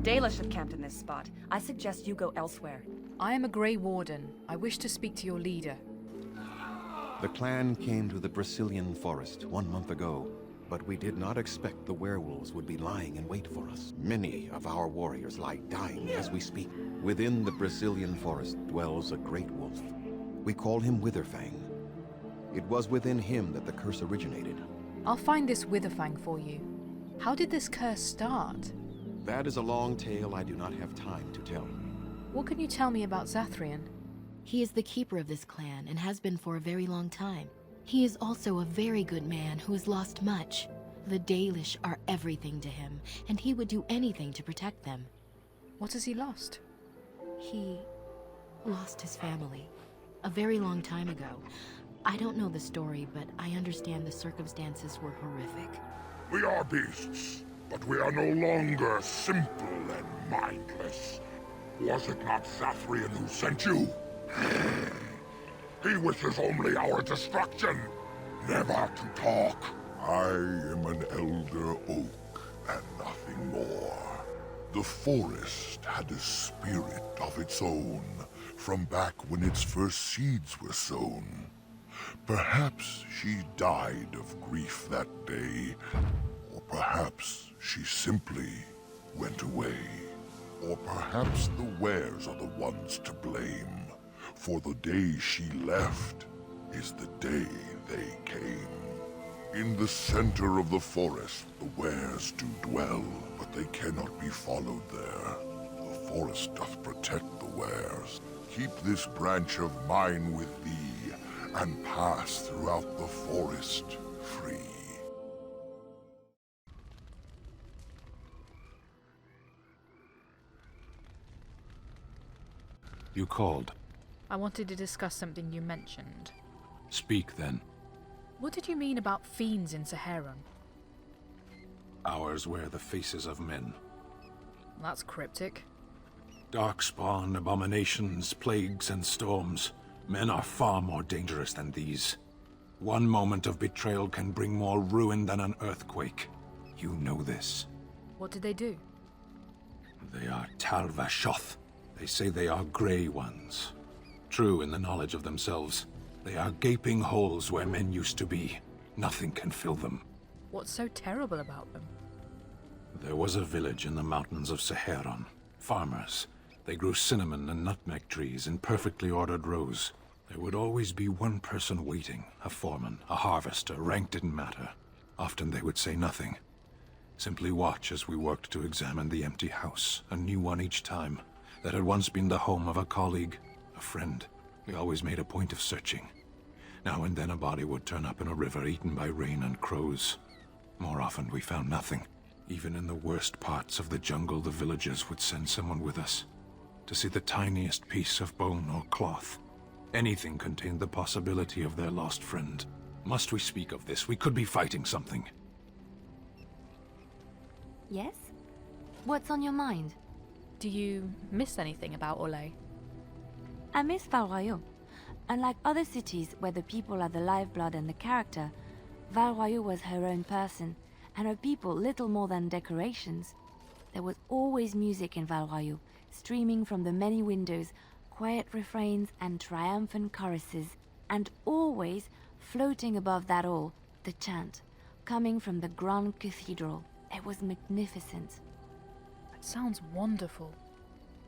Dalish have camped in this spot. I suggest you go elsewhere. I am a Grey Warden. I wish to speak to your leader. The clan came to the Brazilian forest 1 month ago, but we did not expect the werewolves would be lying in wait for us. Many of our warriors lie dying as we speak. Within the Brazilian forest dwells a great wolf. We call him Witherfang. It was within him that the curse originated. I'll find this Witherfang for you. How did this curse start? That is a long tale I do not have time to tell. What can you tell me about Zathrian? He is the keeper of this clan and has been for a very long time. He is also a very good man who has lost much. The Dalish are everything to him, and he would do anything to protect them. What has he lost? He lost his family a very long time ago. I don't know the story, but I understand the circumstances were horrific. We are beasts, but we are no longer simple and mindless. Was it not Zathrian who sent you? He wishes only our destruction, never to talk. I am an elder oak and nothing more. The forest had a spirit of its own from back when its first seeds were sown. Perhaps she died of grief that day, or perhaps she simply went away. Or perhaps the wares are the ones to blame, for the day she left is the day they came. In the center of the forest the wares do dwell, but they cannot be followed there. The forest doth protect the wares. Keep this branch of mine with thee, and pass throughout the forest free. You called. I wanted to discuss something you mentioned. Speak, then. What did you mean about fiends in Saharan? Ours wear the faces of men. That's cryptic. Darkspawn, abominations, plagues, and storms. Men are far more dangerous than these. One moment of betrayal can bring more ruin than an earthquake. You know this. What did they do? They are Talvashoth. They say they are Grey Ones. True in the knowledge of themselves. They are gaping holes where men used to be. Nothing can fill them. What's so terrible about them? There was a village in the mountains of Saharan. Farmers. They grew cinnamon and nutmeg trees in perfectly ordered rows. There would always be one person waiting, a foreman, a harvester, rank didn't matter. Often they would say nothing. Simply watch as we worked to examine the empty house, a new one each time, that had once been the home of a colleague, a friend. We always made a point of searching. Now and then a body would turn up in a river eaten by rain and crows. More often we found nothing. Even in the worst parts of the jungle, the villagers would send someone with us to see the tiniest piece of bone or cloth. Anything contained the possibility of their lost friend. Must we speak of this? We could be fighting something. Yes? What's on your mind? Do you miss anything about Orlais? I miss Val-Royeaux. Unlike other cities where the people are the lifeblood and the character, Val-Royeaux was her own person, and her people little more than decorations. There was always music in Val-Royeaux, streaming from the many windows, quiet refrains and triumphant choruses, and always, floating above that all, the chant, coming from the Grand Cathedral. It was magnificent. It sounds wonderful.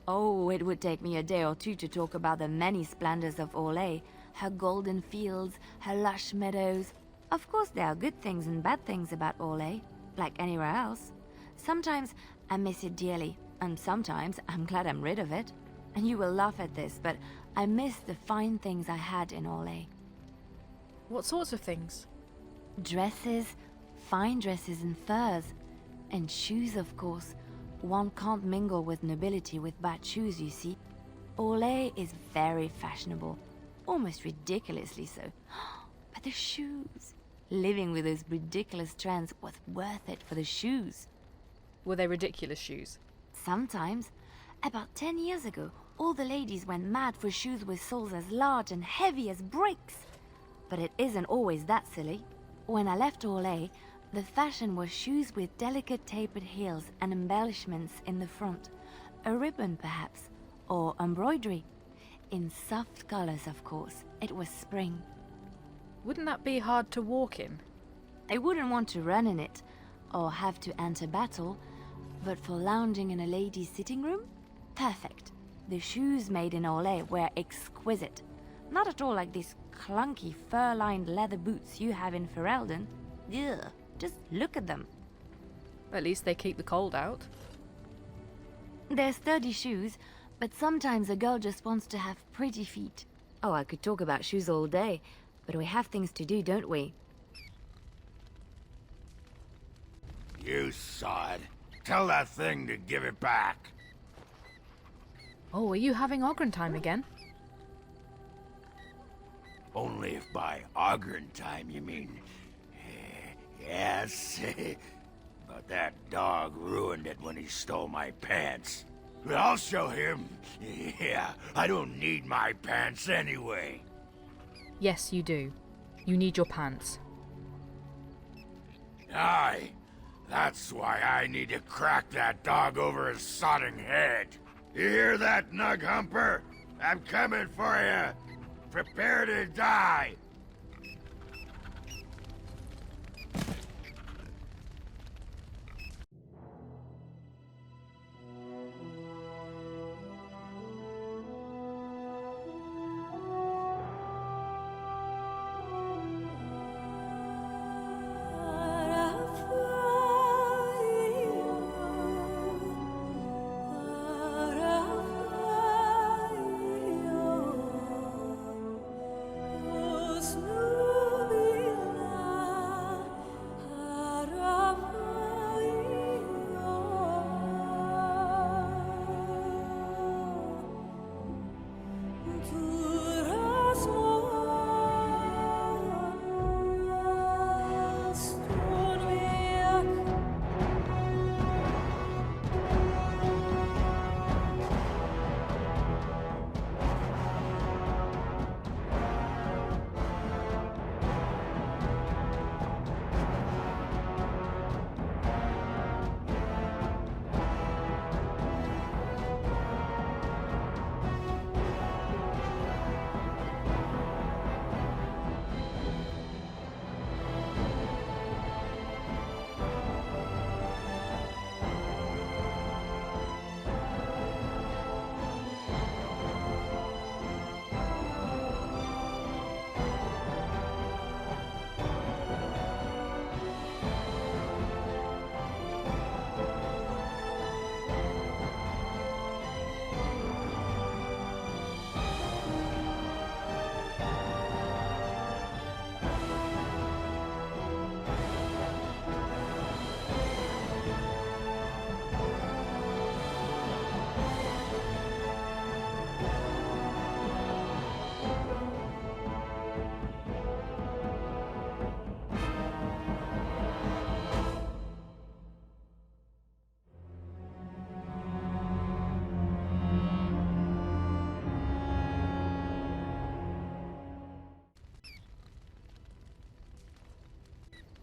Oh, it would take me a day or two to talk about the many splendors of Orlais, her golden fields, her lush meadows. Of course there are good things and bad things about Orlais, like anywhere else. Sometimes I miss it dearly, and sometimes I'm glad I'm rid of it. And you will laugh at this, but I miss the fine things I had in Orlais. What sorts of things? Dresses, fine dresses and furs. And shoes, of course. One can't mingle with nobility with bad shoes, you see. Orlais is very fashionable, almost ridiculously so. But the shoes! Living with those ridiculous trends was worth it for the shoes. Were they ridiculous shoes? Sometimes. About 10 years ago, all the ladies went mad for shoes with soles as large and heavy as bricks. But it isn't always that silly. When I left Orlais, The fashion was shoes with delicate tapered heels and embellishments in the front. A ribbon, perhaps, or embroidery. In soft colors, of course. It was spring. Wouldn't that be hard to walk in? I wouldn't want to run in it, or have to enter battle, but for lounging in a lady's sitting room? Perfect. The shoes made in Orlais were exquisite. Not at all like these clunky fur-lined leather boots you have in Ferelden. Ugh, just look at them. At least they keep the cold out. They're sturdy shoes, but sometimes a girl just wants to have pretty feet. Oh, I could talk about shoes all day, but we have things to do, don't we? You sod. Tell that thing to give it back. Oh, are you having Ogren time again? Only if by Ogren time you mean... Yes. But that dog ruined it when he stole my pants. But I'll show him. Yeah, I don't need my pants anyway. Yes, you do. You need your pants. Aye. That's why I need to crack that dog over his sodding head. You hear that, Nug Humper? I'm coming for you. Prepare to die.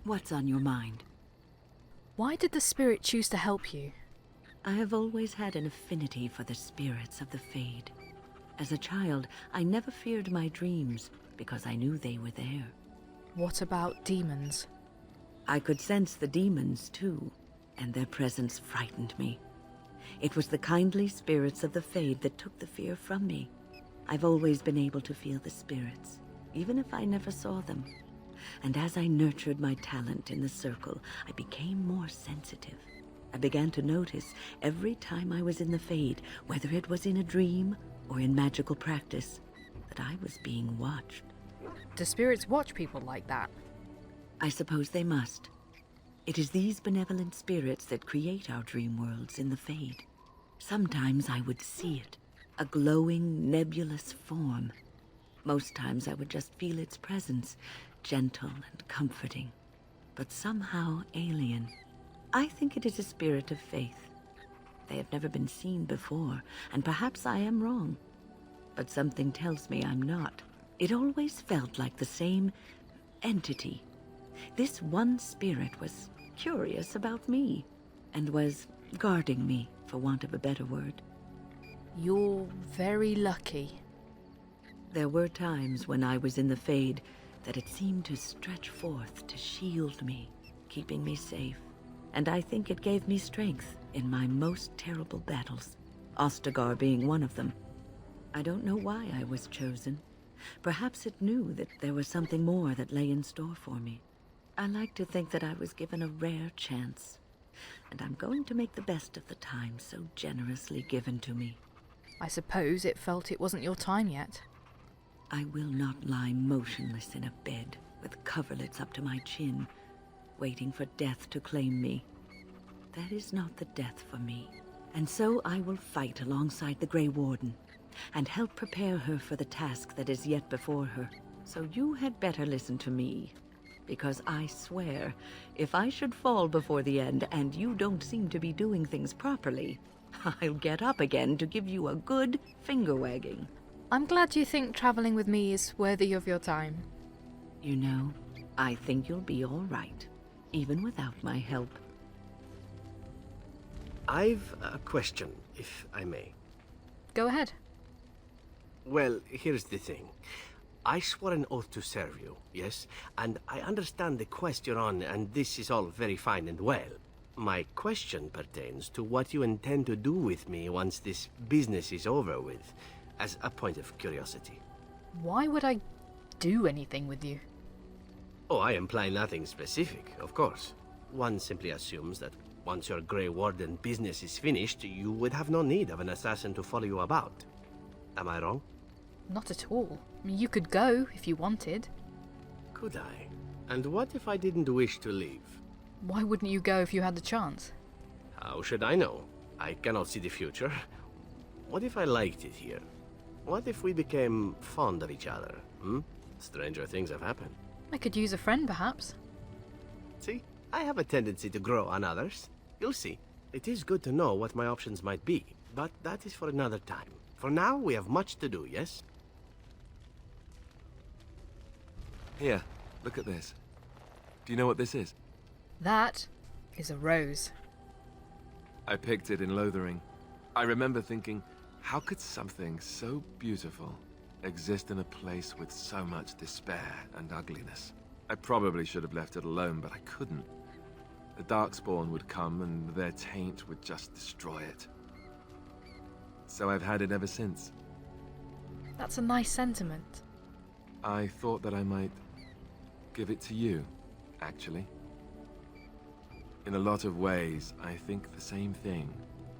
What's on your mind? Why did the spirit choose to help you? I have always had an affinity for the spirits of the Fade. As a child, I never feared my dreams because I knew they were there. What about demons? I could sense the demons, too, and their presence frightened me. It was the kindly spirits of the Fade that took the fear from me. I've always been able to feel the spirits, even if I never saw them. And as I nurtured my talent in the circle, I became more sensitive. I began to notice every time I was in the Fade, whether it was in a dream or in magical practice, that I was being watched. Do spirits watch people like that? I suppose they must. It is these benevolent spirits that create our dream worlds in the Fade. Sometimes I would see it, a glowing, nebulous form. Most times I would just feel its presence, gentle and comforting, but somehow alien. I think it is a spirit of faith. They have never been seen before, and perhaps I am wrong. But something tells me I'm not. It always felt like the same entity. This one spirit was curious about me, and was guarding me, for want of a better word. You're very lucky. There were times when I was in the Fade that it seemed to stretch forth to shield me, keeping me safe. And I think it gave me strength in my most terrible battles, Ostagar being one of them. I don't know why I was chosen. Perhaps it knew that there was something more that lay in store for me. I like to think that I was given a rare chance, and I'm going to make the best of the time so generously given to me. I suppose it felt it wasn't your time yet. I will not lie motionless in a bed with coverlets up to my chin, waiting for death to claim me. That is not the death for me. And so I will fight alongside the Grey Warden, and help prepare her for the task that is yet before her. So you had better listen to me, because I swear, if I should fall before the end and you don't seem to be doing things properly, I'll get up again to give you a good finger-wagging. I'm glad you think traveling with me is worthy of your time. You know, I think you'll be all right, even without my help. I've a question, if I may. Go ahead. Well, here's the thing. I swore an oath to serve you, yes? And I understand the quest you're on, and this is all very fine and well. My question pertains to what you intend to do with me once this business is over with, as a point of curiosity. Why would I do anything with you? Oh, I imply nothing specific, of course. One simply assumes that once your Grey Warden business is finished, you would have no need of an assassin to follow you about. Am I wrong? Not at all. I mean, you could go if you wanted. Could I? And what if I didn't wish to leave? Why wouldn't you go if you had the chance? How should I know? I cannot see the future. What if I liked it here? What if we became fond of each other? Stranger things have happened. I could use a friend, perhaps. See? I have a tendency to grow on others. You'll see. It is good to know what my options might be, but that is for another time. For now, we have much to do, yes? Here, look at this. Do you know what this is? That is a rose. I picked it in Lothering. I remember thinking, how could something so beautiful exist in a place with so much despair and ugliness? I probably should have left it alone, but I couldn't. The Darkspawn would come and their taint would just destroy it. So I've had it ever since. That's a nice sentiment. I thought that I might give it to you, actually. In a lot of ways, I think the same thing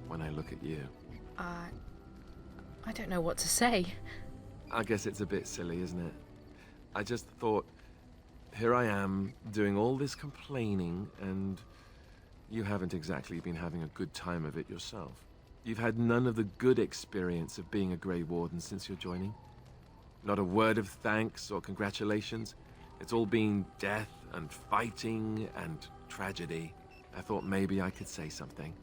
when I look at you. I don't know what to say. I guess it's a bit silly, isn't it? I just thought, here I am, doing all this complaining, and you haven't exactly been having a good time of it yourself. You've had none of the good experience of being a Grey Warden since your joining. Not a word of thanks or congratulations. It's all been death and fighting and tragedy. I thought maybe I could say something.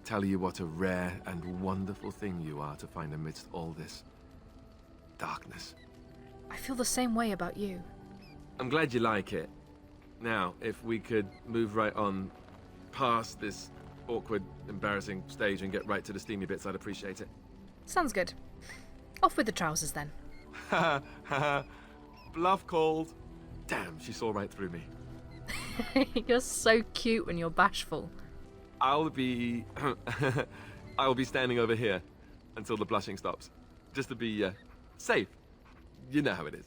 Tell you what a rare and wonderful thing you are to find amidst all this darkness. I feel the same way about you. I'm glad you like it. Now, if we could move right on past this awkward, embarrassing stage and get right to the steamy bits, I'd appreciate it. Sounds good. Off with the trousers then. Ha ha. Bluff called. Damn, she saw right through me. You're so cute when you're bashful. I'll be standing over here until the blushing stops, just to be safe. You know how it is.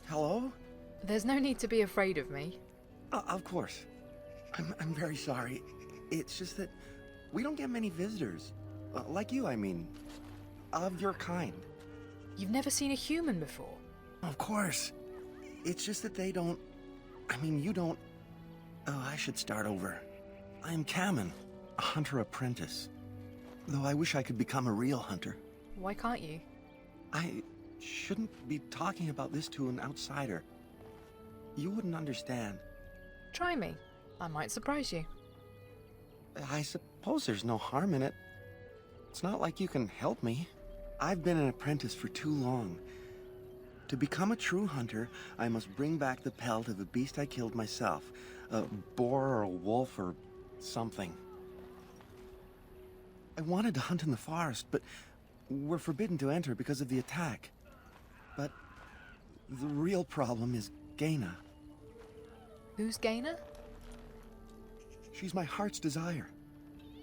Hello? There's no need to be afraid of me. Of course. I'm very sorry. It's just that we don't get many visitors. Like you, I mean. Of your kind. You've never seen a human before? Of course. It's just that they don't... I mean, you don't... Oh, I should start over. I'm Kamen, a hunter apprentice. Though I wish I could become a real hunter. Why can't you? I shouldn't be talking about this to an outsider. You wouldn't understand. Try me. I might surprise you. I suppose there's no harm in it. It's not like you can help me. I've been an apprentice for too long. To become a true hunter, I must bring back the pelt of a beast I killed myself. A boar or a wolf or something. I wanted to hunt in the forest, but we're forbidden to enter because of the attack. But the real problem is Gaina. Who's Gaina? She's my heart's desire.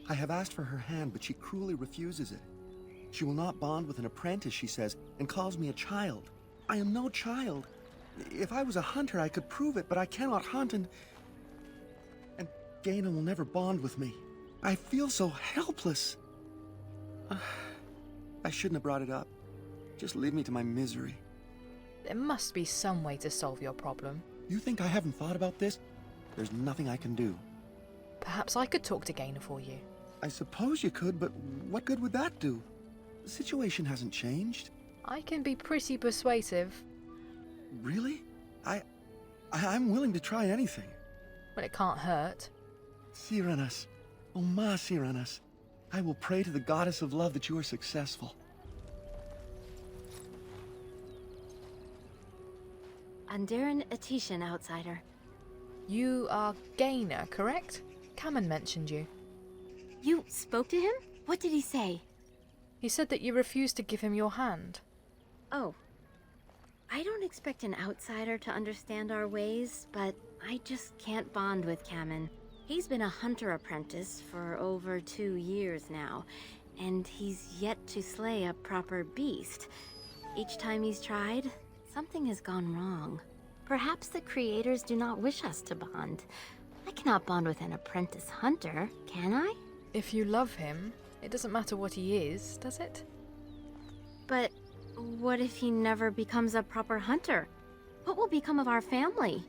I have asked for her hand, but she cruelly refuses it. She will not bond with an apprentice, she says, and calls me a child. I am no child. If I was a hunter, I could prove it, but I cannot hunt, and Gaina will never bond with me. I feel so helpless. I shouldn't have brought it up. Just leave me to my misery. There must be some way to solve your problem. You think I haven't thought about this? There's nothing I can do. Perhaps I could talk to Gaina for you. I suppose you could, but what good would that do? The situation hasn't changed. I can be pretty persuasive. Really? I'm willing to try anything. Well, it can't hurt. Siranas. Oh, ma Siranas. I will pray to the goddess of love that you are successful. Andiran Atishan, outsider. You are Gaina, correct? Kamen mentioned you. You spoke to him? What did he say? He said that you refused to give him your hand. Oh. I don't expect an outsider to understand our ways, but I just can't bond with Kamen. He's been a hunter apprentice for over 2 years now, and he's yet to slay a proper beast. Each time he's tried, something has gone wrong. Perhaps the creators do not wish us to bond. I cannot bond with an apprentice hunter, can I? If you love him, it doesn't matter what he is, does it? But what if he never becomes a proper hunter? What will become of our family?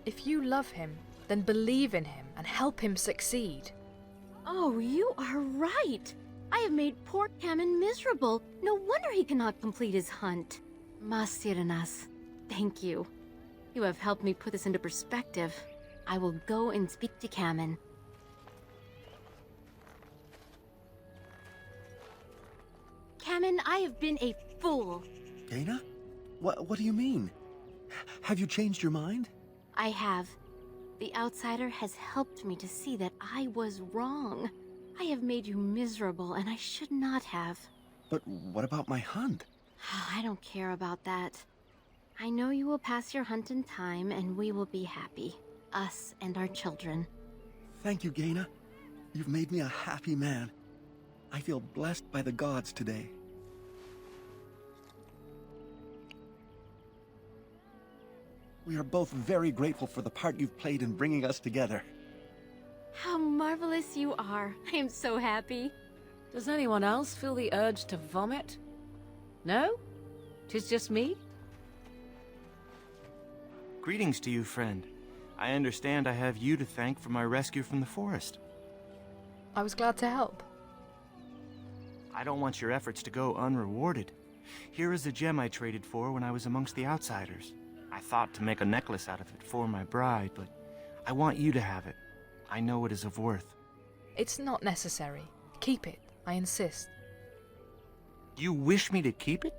If you love him, then believe in him and help him succeed. Oh, you are right. I have made poor Kamen miserable. No wonder he cannot complete his hunt. Masiranas, thank you. You have helped me put this into perspective. I will go and speak to Kamen. Kamen, I have been a fool. Gaina? What do you mean? Have you changed your mind? I have. The outsider has helped me to see that I was wrong. I have made you miserable, and I should not have. But what about my hunt? I don't care about that. I know you will pass your hunt in time, and we will be happy. Us and our children. Thank you, Gaina. You've made me a happy man. I feel blessed by the gods today. We are both very grateful for the part you've played in bringing us together. How marvelous you are. I am so happy. Does anyone else feel the urge to vomit? No? 'Tis just me? Greetings to you, friend. I understand I have you to thank for my rescue from the forest. I was glad to help. I don't want your efforts to go unrewarded. Here is the gem I traded for when I was amongst the outsiders. I thought to make a necklace out of it for my bride, but I want you to have it. I know it is of worth. It's not necessary. Keep it. I insist. You wish me to keep it?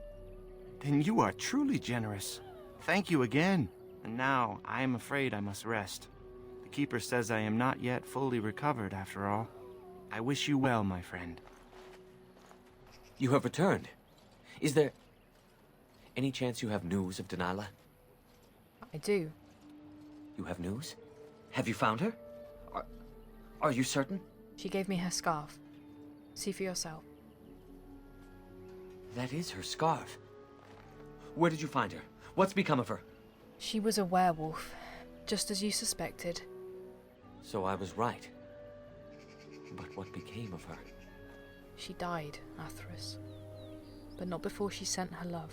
Then you are truly generous. Thank you again. And now, I am afraid I must rest. The keeper says I am not yet fully recovered, after all. I wish you well, my friend. You have returned. Is there any chance you have news of Delilah? I do. You have news? Have you found her? Are you certain? She gave me her scarf. See for yourself. That is her scarf. Where did you find her? What's become of her? She was a werewolf, just as you suspected. So I was right. But what became of her? She died, Athras. But not before she sent her love.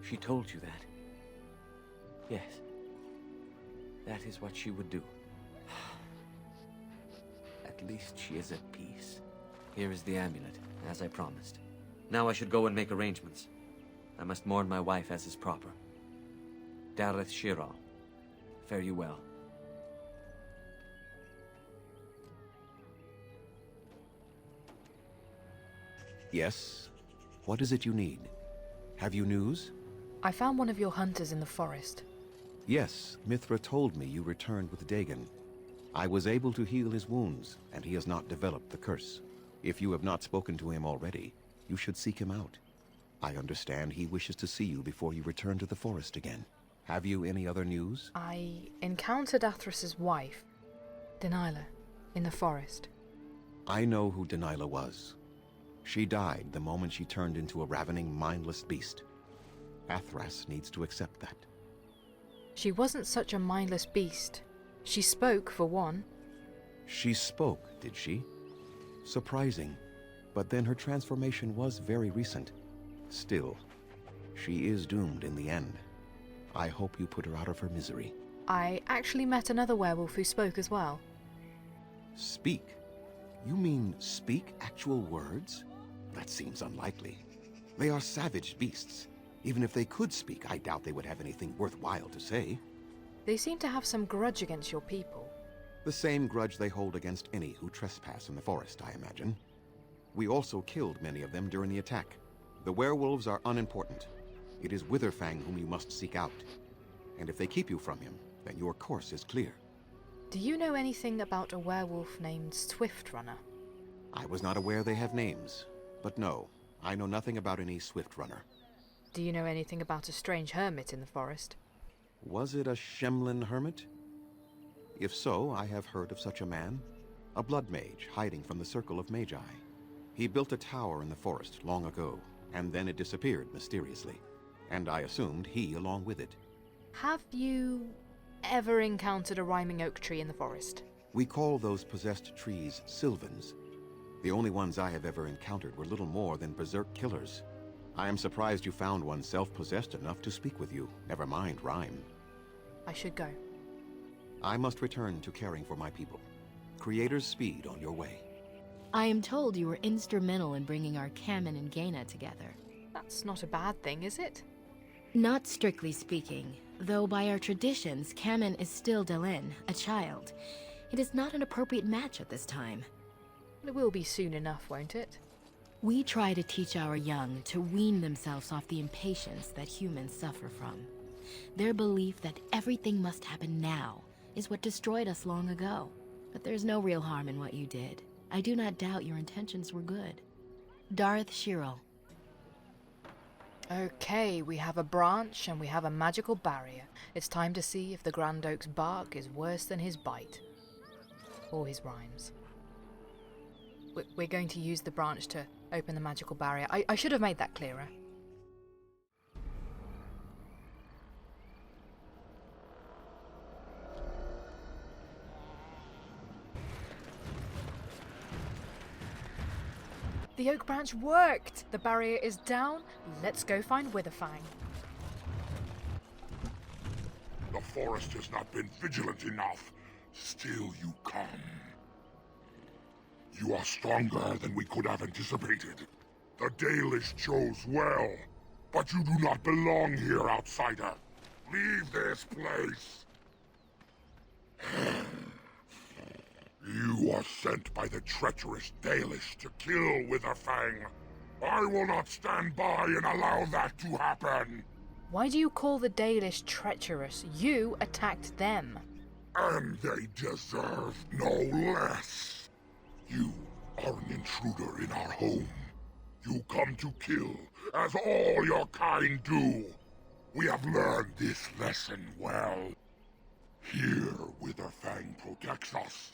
She told you that? Yes. That is what she would do. At least she is at peace. Here is the amulet, as I promised. Now I should go and make arrangements. I must mourn my wife as is proper. Dareth Shiral, fare you well. Yes? What is it you need? Have you news? I found one of your hunters in the forest. Yes, Mithra told me you returned with Dagon. I was able to heal his wounds, and he has not developed the curse. If you have not spoken to him already, you should seek him out. I understand he wishes to see you before you return to the forest again. Have you any other news? I encountered Athras's wife, Dalish, in the forest. I know who Dalish was. She died the moment she turned into a ravening, mindless beast. Athras needs to accept that. She wasn't such a mindless beast. She spoke, for one. She spoke, did she? Surprising. But then her transformation was very recent. Still, she is doomed in the end. I hope you put her out of her misery. I actually met another werewolf who spoke as well. Speak? You mean speak actual words? That seems unlikely. They are savage beasts. Even if they could speak, I doubt they would have anything worthwhile to say. They seem to have some grudge against your people. The same grudge they hold against any who trespass in the forest, I imagine. We also killed many of them during the attack. The werewolves are unimportant. It is Witherfang whom you must seek out. And if they keep you from him, then your course is clear. Do you know anything about a werewolf named Swiftrunner? I was not aware they have names. But no, I know nothing about any Swiftrunner. Do you know anything about a strange hermit in the forest? Was it a Shemlin hermit? If so, I have heard of such a man. A blood mage hiding from the circle of magi. He built a tower in the forest long ago, and then it disappeared mysteriously. And I assumed he along with it. Have you ever encountered a rhyming oak tree in the forest? We call those possessed trees Sylvans. The only ones I have ever encountered were little more than berserk killers. I am surprised you found one self-possessed enough to speak with you, never mind rhyme. I should go. I must return to caring for my people. Creator's speed on your way. I am told you were instrumental in bringing our Kamen and Gaina together. That's not a bad thing, is it? Not strictly speaking, though by our traditions, Kamen is still Dalish, a child. It is not an appropriate match at this time. It will be soon enough, won't it? We try to teach our young to wean themselves off the impatience that humans suffer from. Their belief that everything must happen now is what destroyed us long ago. But there's no real harm in what you did. I do not doubt your intentions were good. Dareth Shiral. Okay, we have a branch and we have a magical barrier. It's time to see if the Grand Oak's bark is worse than his bite. Or his rhymes. We're going to use the branch to open the magical barrier. I should have made that clearer. The oak branch worked! The barrier is down. Let's go find Witherfang. The forest has not been vigilant enough. Still you come. You are stronger than we could have anticipated. The Dalish chose well, but you do not belong here, outsider. Leave this place. You are sent by the treacherous Dalish to kill Witherfang. I will not stand by and allow that to happen. Why do you call the Dalish treacherous? You attacked them. And they deserve no less. You are an intruder in our home. You come to kill, as all your kind do. We have learned this lesson well. Here, Witherfang protects us.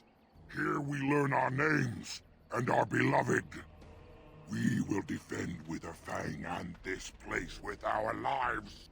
Here we learn our names and are beloved. We will defend Witherfang and this place with our lives.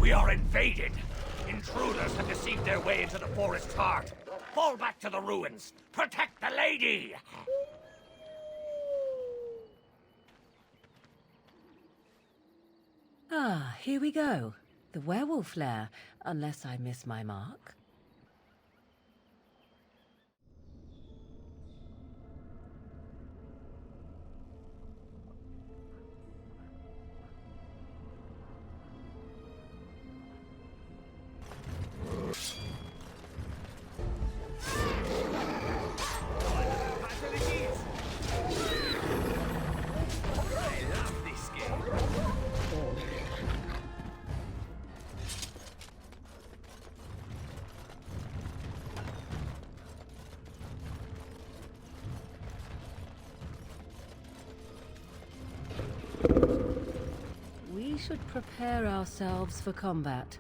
We are invaded. Intruders have deceived their way into the forest's heart. Fall back to the ruins. Protect the lady! Ah, here we go. The werewolf lair, unless I miss my mark. We should prepare ourselves for combat.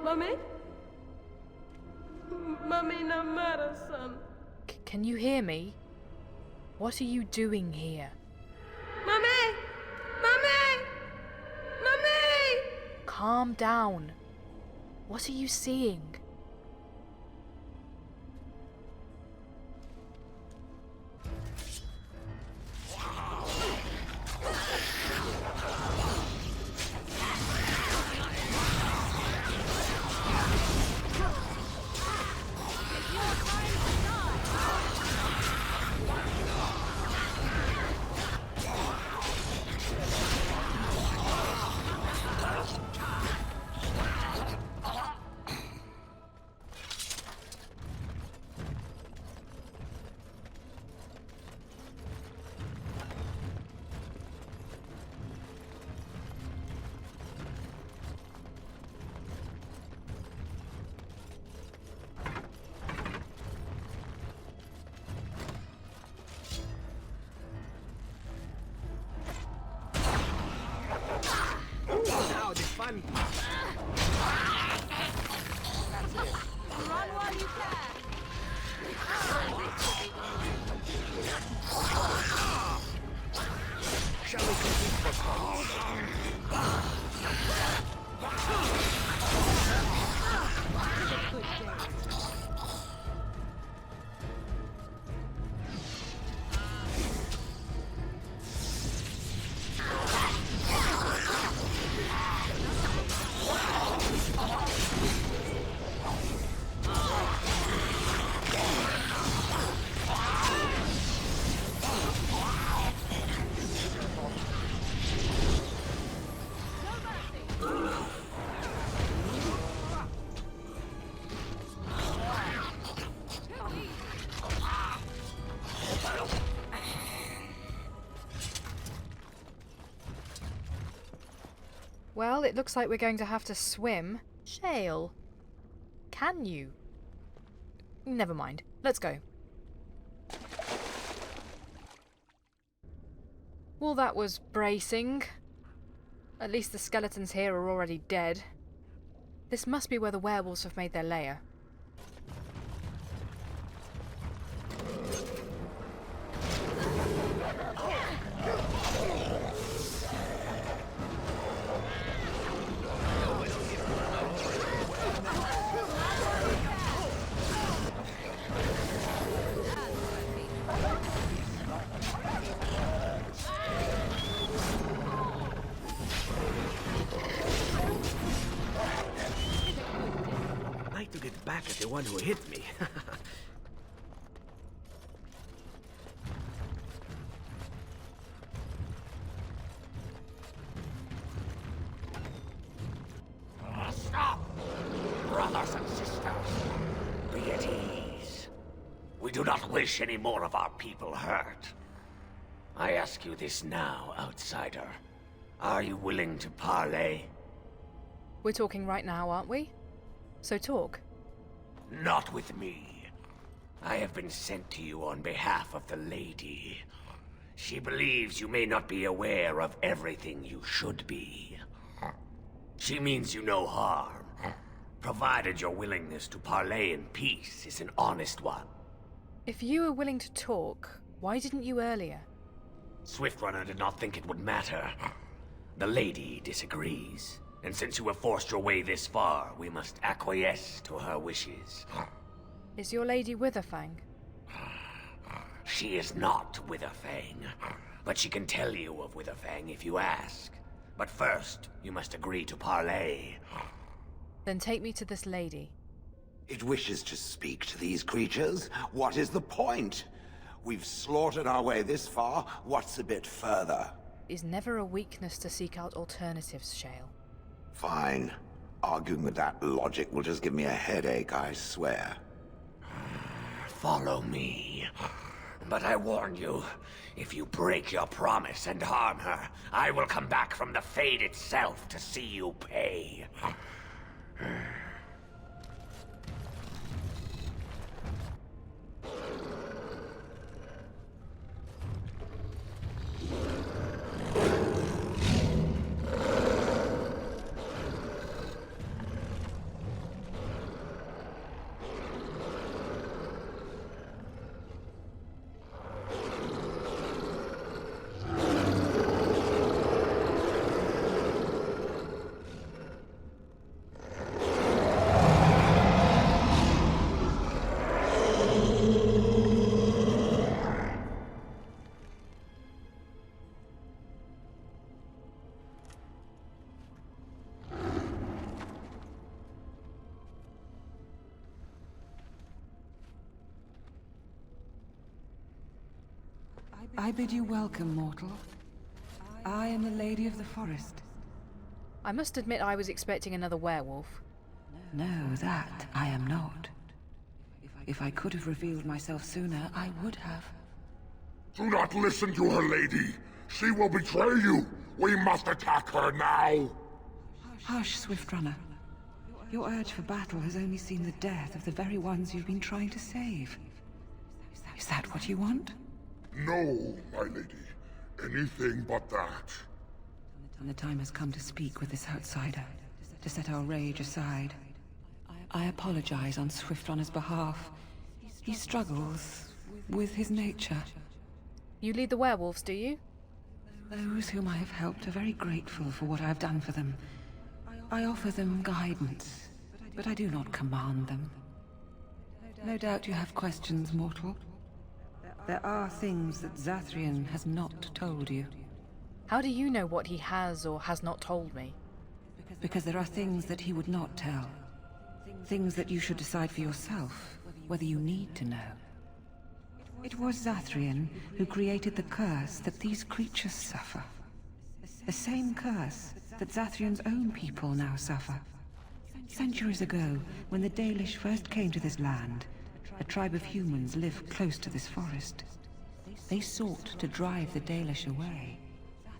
Mummy? Mummy, no matter, son. Can you hear me? What are you doing here? Mummy! Mummy! Mummy! Calm down. What are you seeing? Now the fun. Run while you can. Shall we compete for points? Well, it looks like we're going to have to swim. Shale. Can you? Never mind. Let's go. Well, that was bracing. At least the skeletons here are already dead. This must be where the werewolves have made their lair. To get back at the one who hit me. Stop! Brothers and sisters, be at ease. We do not wish any more of our people hurt. I ask you this now, outsider. Are you willing to parley? We're talking right now, aren't we? So talk. Not with me. I have been sent to you on behalf of the lady. She believes you may not be aware of everything you should be. She means you no harm, provided your willingness to parley in peace is an honest one. If you were willing to talk, why didn't you earlier? Swiftrunner did not think it would matter. The lady disagrees. And since you have forced your way this far, we must acquiesce to her wishes. Is your lady Witherfang? She is not Witherfang, but she can tell you of Witherfang if you ask. But first, you must agree to parley. Then take me to this lady. It wishes to speak to these creatures? What is the point? We've slaughtered our way this far. What's a bit further? Is never a weakness to seek out alternatives, Shale. Fine. Arguing with that logic will just give me a headache, I swear. Follow me. But I warn you, if you break your promise and harm her, I will come back from the Fade itself to see you pay. I bid you welcome, mortal. I am the Lady of the Forest. I must admit I was expecting another werewolf. No, that I am not. If I could have revealed myself sooner, I would have. Do not listen to her, lady. She will betray you. We must attack her now. Hush, Swiftrunner. Your urge for battle has only seen the death of the very ones you've been trying to save. Is that what you want? No, my lady. Anything but that. And the time has come to speak with this outsider, to set our rage aside. I apologize on Swiftrunner's behalf. He struggles with his nature. You lead the werewolves, do you? Those whom I have helped are very grateful for what I have done for them. I offer them guidance, but I do not command them. No doubt you have questions, mortal. There are things that Zathrian has not told you. How do you know what he has or has not told me? Because there are things that he would not tell. Things that you should decide for yourself, whether you need to know. It was Zathrian who created the curse that these creatures suffer. The same curse that Zathrian's own people now suffer. Centuries ago, when the Dalish first came to this land, a tribe of humans lived close to this forest. They sought to drive the Dalish away.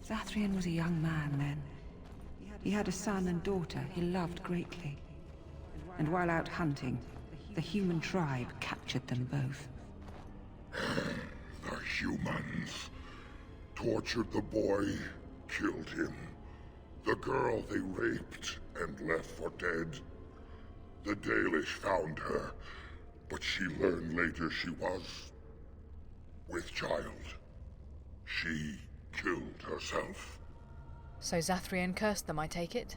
Zathrian was a young man then. He had a son and daughter he loved greatly. And while out hunting, the human tribe captured them both. The humans. tortured the boy, killed him. The girl they raped and left for dead. The Dalish found her, but she learned later she was with child. She killed herself. So Zathrian cursed them, I take it?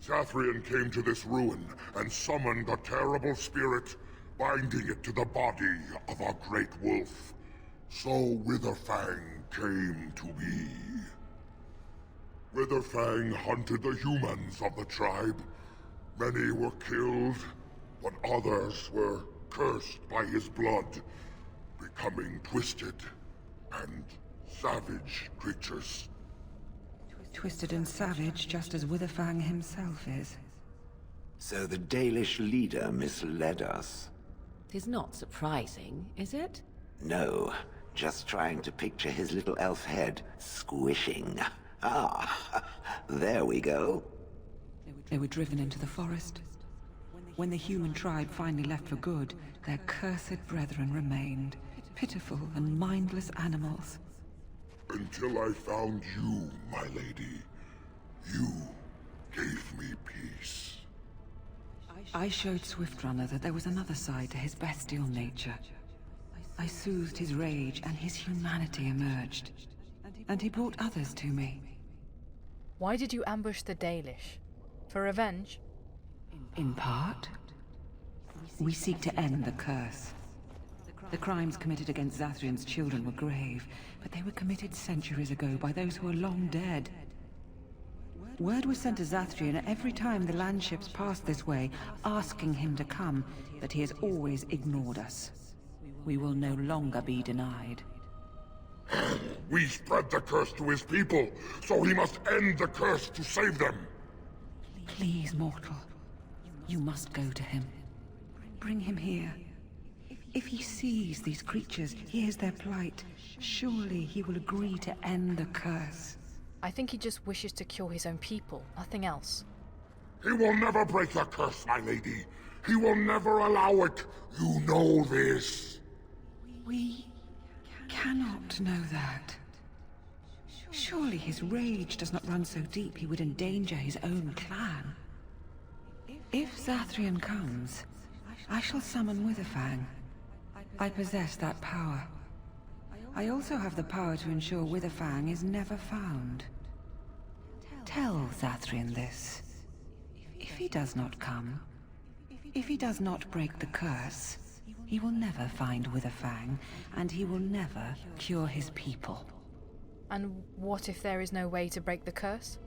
Zathrian came to this ruin and summoned a terrible spirit, binding it to the body of a great wolf. So Witherfang came to be. Witherfang hunted the humans of the tribe. Many were killed, but others were cursed by his blood, becoming twisted and savage creatures. Twisted and savage, just as Witherfang himself is. So the Dalish leader misled us. 'Tis not surprising, is it? No, just trying to picture his little elf head squishing. Ah, there we go. They were driven into the forest. When the human tribe finally left for good, their cursed brethren remained, pitiful and mindless animals. Until I found you, my lady. You gave me peace. I showed Swiftrunner that there was another side to his bestial nature. I soothed his rage and his humanity emerged. And he brought others to me. Why did you ambush the Dalish? For revenge? In part. We seek to end the curse. The crimes committed against Zathrian's children were grave, but they were committed centuries ago by those who are long dead. Word was sent to Zathrian every time the landships passed this way, asking him to come, but he has always ignored us. We will no longer be denied. We spread the curse to his people, so he must end the curse to save them. Please, mortal. You must go to him. Bring him here. If he sees these creatures, hears their plight, surely he will agree to end the curse. I think he just wishes to cure his own people, nothing else. He will never break the curse, my lady. He will never allow it. You know this. We cannot know that. Surely his rage does not run so deep he would endanger his own clan. If Zathrian comes, I shall summon Witherfang. I possess that power. I also have the power to ensure Witherfang is never found. Tell Zathrian this. If he does not come, if he does not break the curse, he will never find Witherfang, and he will never cure his people. And what if there is no way to break the curse?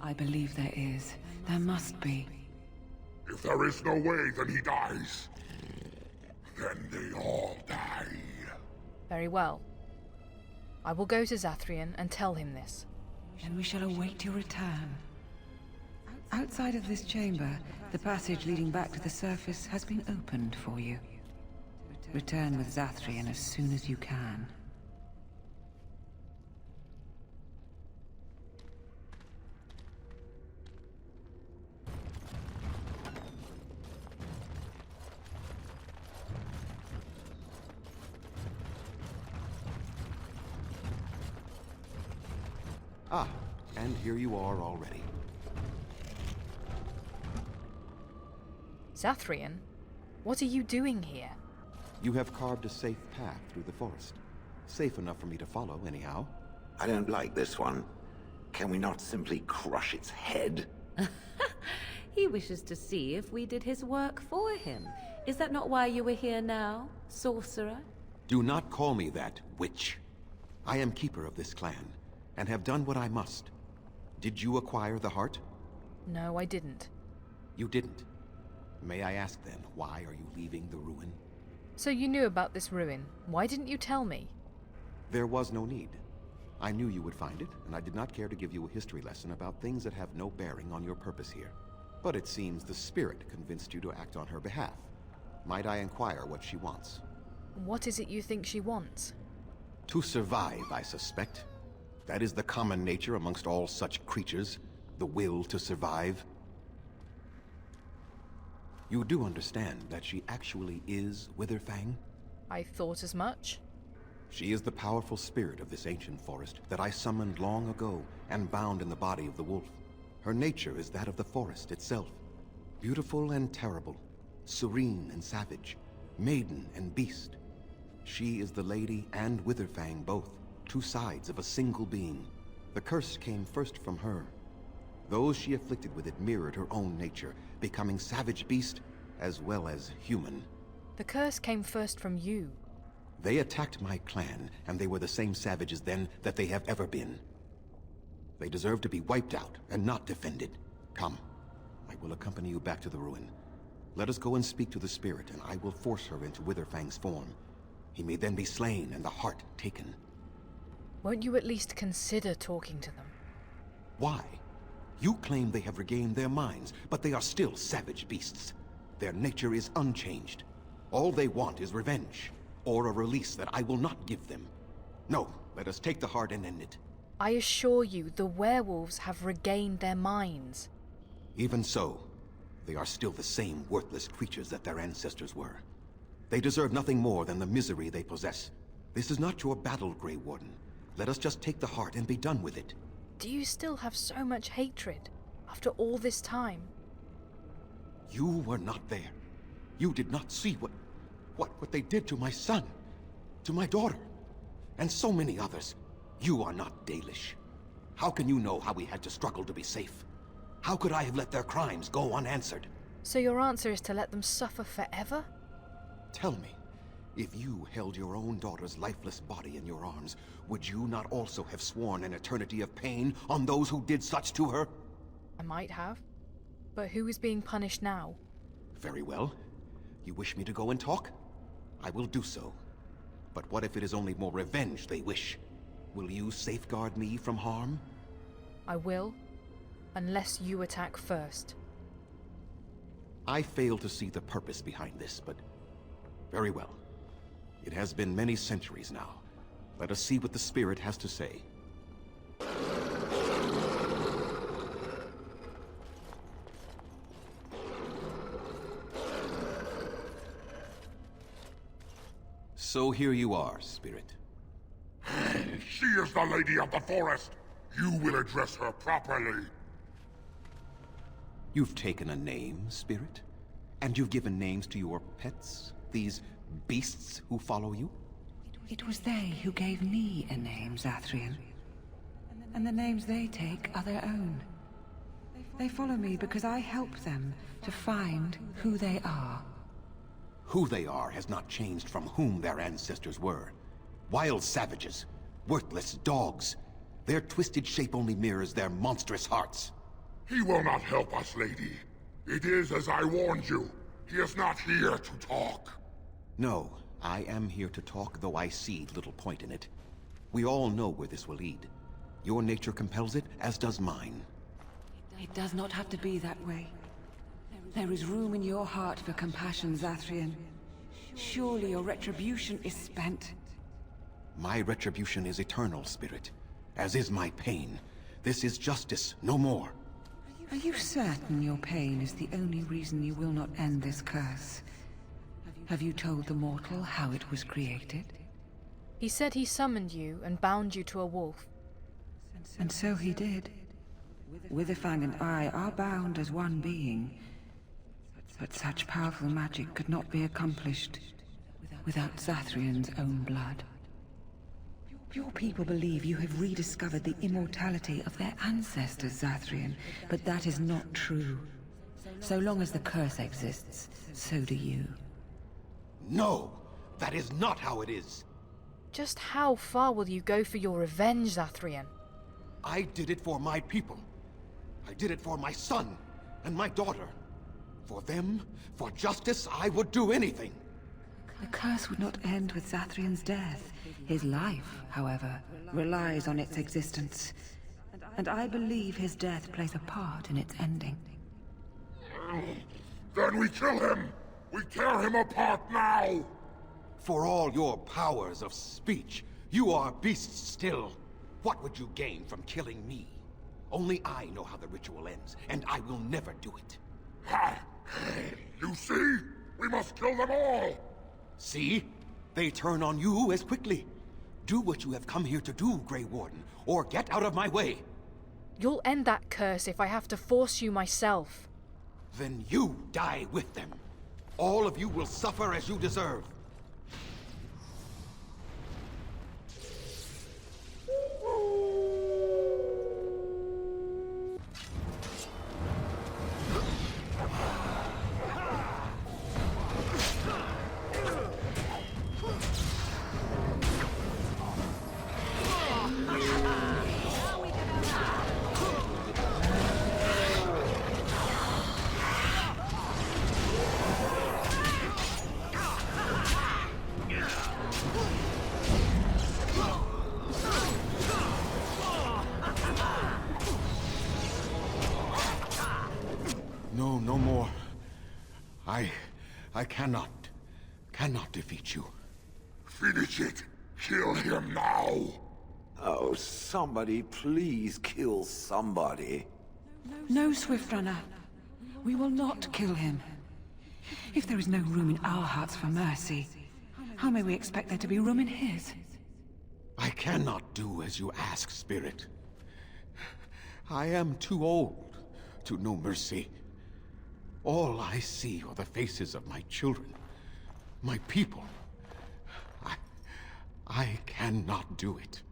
I believe there is. There must be. If there is no way, then he dies. Then they all die. Very well. I will go to Zathrian and tell him this. Then we shall await your return. Outside of this chamber, the passage leading back to the surface has been opened for you. Return with Zathrian as soon as you can. Ah, and here you are already. Zathrian? What are you doing here? You have carved a safe path through the forest. Safe enough for me to follow, anyhow. I don't like this one. Can we not simply crush its head? He wishes to see if we did his work for him. Is that not why you are here now, sorcerer? Do not call me that, witch. I am keeper of this clan, and have done what I must. Did you acquire the heart? No, I didn't. You didn't. May I ask then, why are you leaving the ruin? So you knew about this ruin. Why didn't you tell me? There was no need. I knew you would find it, and I did not care to give you a history lesson about things that have no bearing on your purpose here. But it seems the spirit convinced you to act on her behalf. Might I inquire what she wants? What is it you think she wants? To survive, I suspect. That is the common nature amongst all such creatures, the will to survive. You do understand that she actually is Witherfang? I thought as much. She is the powerful spirit of this ancient forest that I summoned long ago and bound in the body of the wolf. Her nature is that of the forest itself. Beautiful and terrible, serene and savage, maiden and beast. She is the lady and Witherfang both, two sides of a single being. The curse came first from her. Those she afflicted with it mirrored her own nature, becoming savage beast as well as human. The curse came first from you. They attacked my clan, and they were the same savages then that they have ever been. They deserve to be wiped out and not defended. Come, I will accompany you back to the ruin. Let us go and speak to the spirit, and I will force her into Witherfang's form. He may then be slain and the heart taken. Won't you at least consider talking to them? Why? You claim they have regained their minds, but they are still savage beasts. Their nature is unchanged. All they want is revenge, or a release that I will not give them. No, let us take the heart and end it. I assure you, the werewolves have regained their minds. Even so, they are still the same worthless creatures that their ancestors were. They deserve nothing more than the misery they possess. This is not your battle, Grey Warden. Let us just take the heart and be done with it. Do you still have so much hatred, after all this time? You were not there. You did not see what they did to my son, to my daughter, and so many others. You are not Dalish. How can you know how we had to struggle to be safe? How could I have let their crimes go unanswered? So your answer is to let them suffer forever? Tell me, if you held your own daughter's lifeless body in your arms, would you not also have sworn an eternity of pain on those who did such to her? I might have. But who is being punished now? Very well. You wish me to go and talk? I will do so. But what if it is only more revenge they wish? Will you safeguard me from harm? I will, unless you attack first. I fail to see the purpose behind this, but very well. It has been many centuries now. Let us see what the spirit has to say. So here you are, spirit. She is the lady of the forest. You will address her properly. You've taken a name, spirit? And you've given names to your pets? These beasts who follow you? It was they who gave me a name, Zathrian. And the names they take are their own. They follow me because I help them to find who they are. Who they are has not changed from whom their ancestors were. Wild savages, worthless dogs. Their twisted shape only mirrors their monstrous hearts. He will not help us, lady. It is as I warned you. He is not here to talk. No, I am here to talk, though I see little point in it. We all know where this will lead. Your nature compels it, as does mine. It does not have to be that way. There is room in your heart for compassion, Zathrian. Surely your retribution is spent. My retribution is eternal, spirit, as is my pain. This is justice, no more. Are you certain your pain is the only reason you will not end this curse? Have you told the mortal how it was created? He said he summoned you and bound you to a wolf. And so he did. Witherfang and I are bound as one being. But such powerful magic could not be accomplished without Zathrian's own blood. Your people believe you have rediscovered the immortality of their ancestors, Zathrian, but that is not true. So long as the curse exists, so do you. No! That is not how it is! Just how far will you go for your revenge, Zathrian? I did it for my people. I did it for my son and my daughter. For them, for justice, I would do anything. The curse would not end with Zathrian's death. His life, however, relies on its existence. And I believe his death plays a part in its ending. Then we kill him! We tear him apart now! For all your powers of speech, you are beasts still. What would you gain from killing me? Only I know how the ritual ends, and I will never do it. Ha! You see? We must kill them all! See? They turn on you as quickly. Do what you have come here to do, Grey Warden, or get out of my way. You'll end that curse if I have to force you myself. Then you die with them. All of you will suffer as you deserve. No, no more. I cannot defeat you. Finish it. Kill him now. Oh, somebody please kill somebody. No, Swift Runner. We will not kill him. If there is no room in our hearts for mercy, how may we expect there to be room in his? I cannot do as you ask, Spirit. I am too old to know mercy. All I see are the faces of my children, my people. I cannot do it.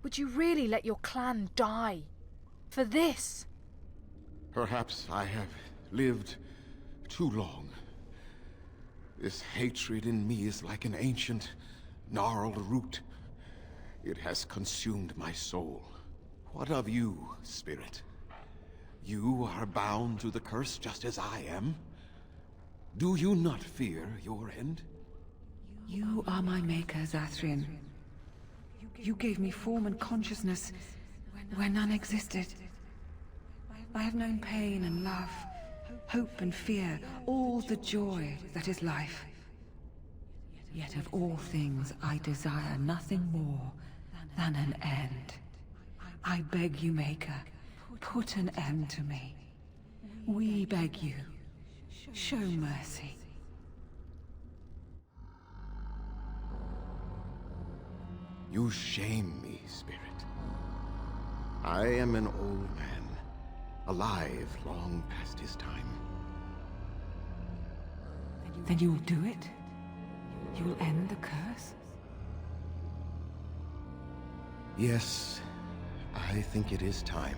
Would you really let your clan die? For this? Perhaps I have lived too long. This hatred in me is like an ancient, gnarled root. It has consumed my soul. What of you, Spirit? You are bound to the curse just as I am. Do you not fear your end? You are my maker, Zathrian. You gave me form and consciousness where none existed. I have known pain and love, hope and fear, all the joy that is life. Yet of all things I desire nothing more than an end. I beg you, Maker, put an end to me. We beg you, show mercy. You shame me, Spirit. I am an old man, alive long past his time. Then you will do it? You will end the curse? Yes, I think it is time.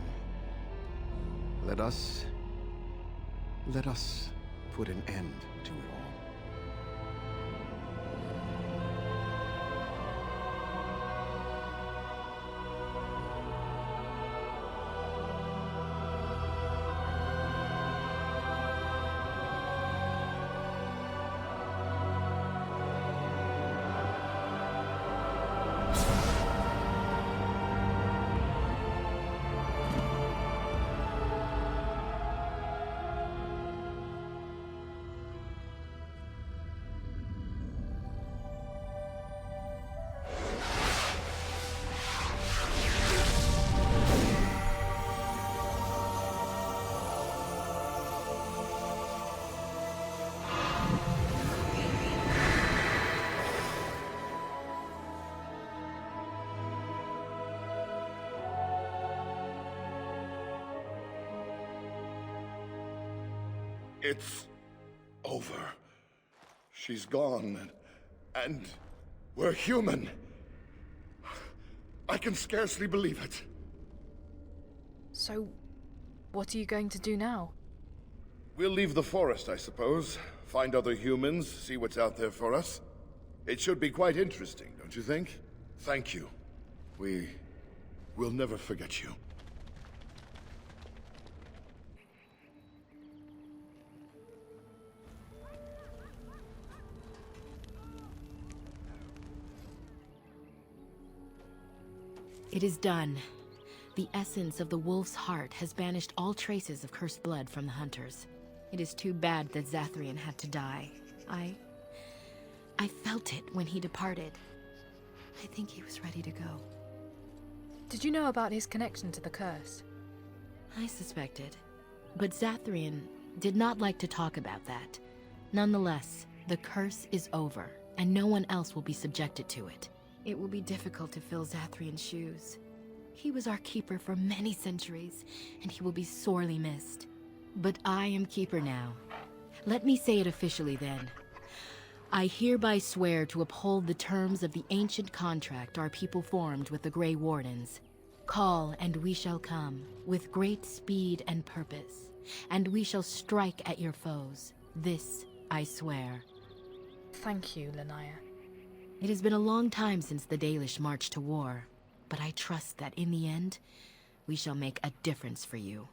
Let us put an end to it all. It's over. She's gone, and we're human. I can scarcely believe it. So, what are you going to do now? We'll leave the forest, I suppose. Find other humans, see what's out there for us. It should be quite interesting, don't you think? Thank you. We'll never forget you. It is done. The essence of the wolf's heart has banished all traces of cursed blood from the hunters. It is too bad that Zathrian had to die. I felt it when he departed. I think he was ready to go. Did you know about his connection to the curse? I suspected. But Zathrian did not like to talk about that. Nonetheless, the curse is over, and no one else will be subjected to it. It will be difficult to fill Zathrian's shoes. He was our keeper for many centuries, and he will be sorely missed. But I am keeper now. Let me say it officially then. I hereby swear to uphold the terms of the ancient contract our people formed with the Grey Wardens. Call, and we shall come, with great speed and purpose, and we shall strike at your foes. This I swear. Thank you, Lanaya. It has been a long time since the Dalish marched to war, but I trust that in the end, we shall make a difference for you.